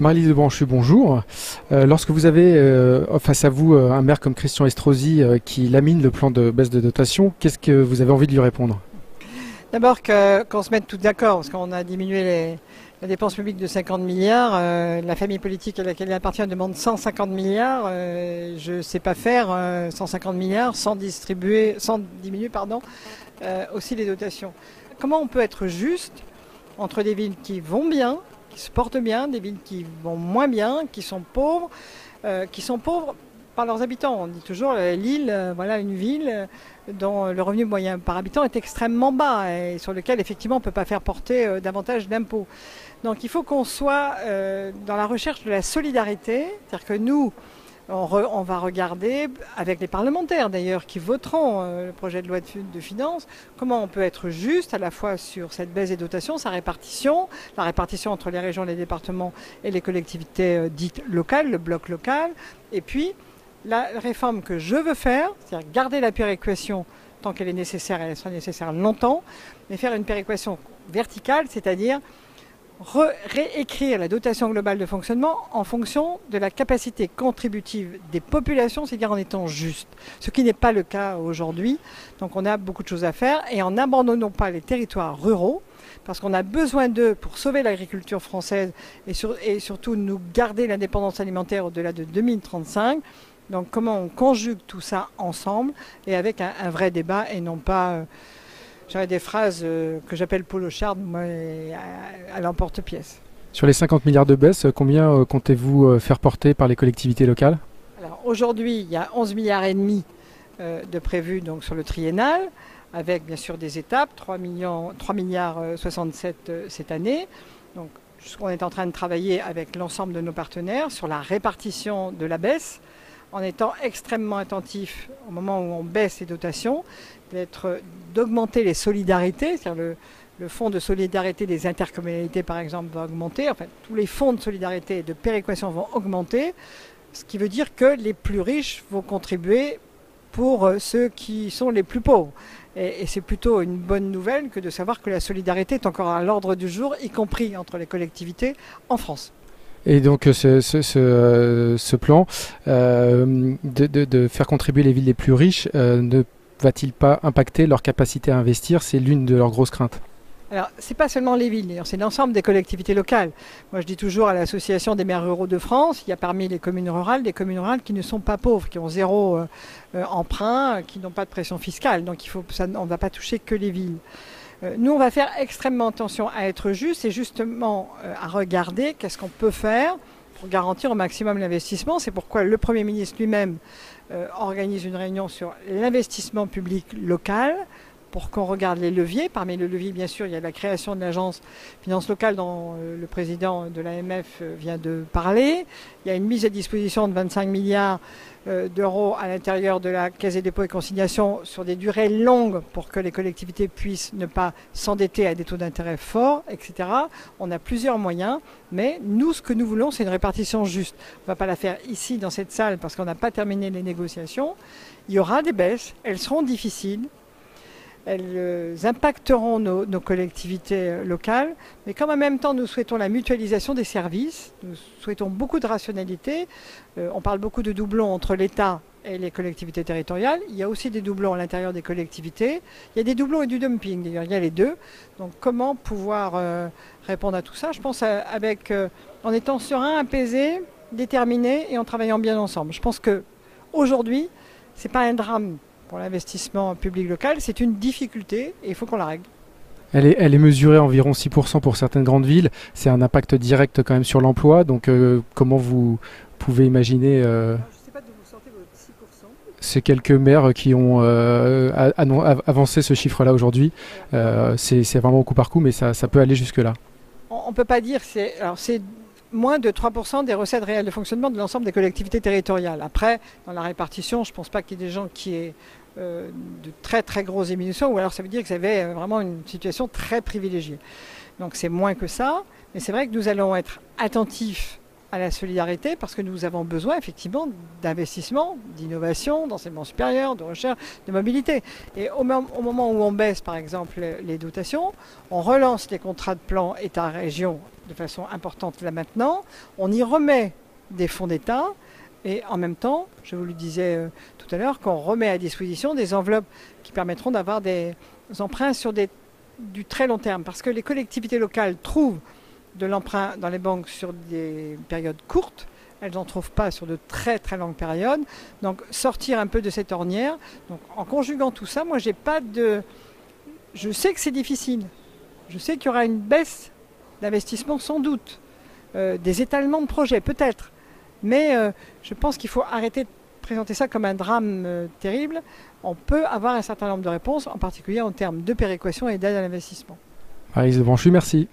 Marie-Lise de Branchu, bonjour. Lorsque vous avez face à vous un maire comme Christian Estrosi qui lamine le plan de baisse de dotation, qu'est-ce que vous avez envie de lui répondre? D'abord qu'on se mette tous d'accord, parce qu'on a diminué la dépense publique de 50 milliards. La famille politique à laquelle il appartient demande 150 milliards. Je ne sais pas faire 150 milliards sans diminuer aussi les dotations. Comment on peut être juste entre des villes qui vont bien, qui se portent bien, des villes qui vont moins bien, qui sont pauvres par leurs habitants. On dit toujours Lille, voilà une ville dont le revenu moyen par habitant est extrêmement bas et sur lequel effectivement on ne peut pas faire porter davantage d'impôts. Donc il faut qu'on soit dans la recherche de la solidarité, c'est-à-dire que nous, on va regarder, avec les parlementaires d'ailleurs, qui voteront le projet de loi de finances, comment on peut être juste à la fois sur cette baisse des dotations, sa répartition, la répartition entre les régions, les départements et les collectivités dites locales, le bloc local, et puis la réforme que je veux faire, c'est-à-dire garder la péréquation tant qu'elle est nécessaire, elle sera nécessaire longtemps, mais faire une péréquation verticale, c'est-à-dire réécrire la dotation globale de fonctionnement en fonction de la capacité contributive des populations, c'est-à-dire en étant juste, ce qui n'est pas le cas aujourd'hui. Donc on a beaucoup de choses à faire et en n'abandonnant pas les territoires ruraux, parce qu'on a besoin d'eux pour sauver l'agriculture française et surtout nous garder l'indépendance alimentaire au-delà de 2035. Donc comment on conjugue tout ça ensemble et avec un vrai débat et non pas j'aurais des phrases que j'appelle polochardes, moi, à l'emporte-pièce. Sur les 50 milliards de baisse, combien comptez-vous faire porter par les collectivités locales? Alors aujourd'hui, il y a 11 milliards et demi de prévus donc, sur le triennal, avec bien sûr des étapes, 3 milliards 67 cette année. Donc on est en train de travailler avec l'ensemble de nos partenaires sur la répartition de la baisse, en étant extrêmement attentif au moment où on baisse les dotations, d'augmenter les solidarités, c'est-à-dire le fonds de solidarité des intercommunalités par exemple va augmenter, enfin tous les fonds de solidarité et de péréquation vont augmenter, ce qui veut dire que les plus riches vont contribuer pour ceux qui sont les plus pauvres. Et c'est plutôt une bonne nouvelle que de savoir que la solidarité est encore à l'ordre du jour, y compris entre les collectivités en France. Et donc ce plan de faire contribuer les villes les plus riches ne va-t-il pas impacter leur capacité à investir? C'est l'une de leurs grosses craintes. Alors, ce n'est pas seulement les villes, c'est l'ensemble des collectivités locales. Moi, je dis toujours à l'Association des maires ruraux de France, il y a parmi les communes rurales des communes rurales qui ne sont pas pauvres, qui ont zéro emprunt, qui n'ont pas de pression fiscale. Donc, on ne va pas toucher que les villes. Nous, on va faire extrêmement attention à être juste et justement à regarder qu'est-ce qu'on peut faire pour garantir au maximum l'investissement. C'est pourquoi le Premier ministre lui-même organise une réunion sur l'investissement public local pour qu'on regarde les leviers. Parmi les leviers, bien sûr, il y a la création de l'agence finance locale dont le président de l'AMF vient de parler. Il y a une mise à disposition de 25 milliards d'euros à l'intérieur de la Caisse des dépôts et consignations sur des durées longues pour que les collectivités puissent ne pas s'endetter à des taux d'intérêt forts, etc. On a plusieurs moyens, mais nous, ce que nous voulons, c'est une répartition juste. On ne va pas la faire ici, dans cette salle, parce qu'on n'a pas terminé les négociations. Il y aura des baisses, elles seront difficiles. Elles impacteront nos collectivités locales, mais comme en même temps nous souhaitons la mutualisation des services, nous souhaitons beaucoup de rationalité. On parle beaucoup de doublons entre l'État et les collectivités territoriales. Il y a aussi des doublons à l'intérieur des collectivités. Il y a des doublons et du dumping, d'ailleurs, il y a les deux. Donc comment pouvoir répondre à tout ça? Je pense en étant serein, apaisé, déterminé et en travaillant bien ensemble. Je pense qu'aujourd'hui, ce n'est pas un drame pour l'investissement public local, c'est une difficulté et il faut qu'on la règle. Elle est mesurée à environ 6% pour certaines grandes villes. C'est un impact direct quand même sur l'emploi. Donc comment vous pouvez imaginer Je ne sais pas d'où vous sortez votre 6%. Ces quelques maires qui ont avancé ce chiffre-là aujourd'hui. C'est vraiment au coup par coup, mais ça peut aller jusque-là. On ne peut pas dire, c'est moins de 3% des recettes réelles de fonctionnement de l'ensemble des collectivités territoriales. Après, dans la répartition, je ne pense pas qu'il y ait des gens qui aient de très très grosses diminutions, ou alors ça veut dire que vous avez vraiment une situation très privilégiée. Donc c'est moins que ça, mais c'est vrai que nous allons être attentifs à la solidarité parce que nous avons besoin effectivement d'investissement, d'innovation, d'enseignement supérieur, de recherche, de mobilité. Et au moment où on baisse par exemple les dotations, on relance les contrats de plan État-région de façon importante là maintenant, on y remet des fonds d'État et en même temps, je vous le disais tout à l'heure, qu'on remet à disposition des enveloppes qui permettront d'avoir des emprunts sur du très long terme parce que les collectivités locales trouvent de l'emprunt dans les banques sur des périodes courtes, elles n'en trouvent pas sur de très très longues périodes. Donc sortir un peu de cette ornière. Donc en conjuguant tout ça, moi j'ai pas de. Je sais que c'est difficile. Je sais qu'il y aura une baisse d'investissement sans doute, des étalements de projets peut-être. Mais je pense qu'il faut arrêter de présenter ça comme un drame terrible. On peut avoir un certain nombre de réponses, en particulier en termes de péréquation et d'aide à l'investissement. Maryse Lebranchu, merci.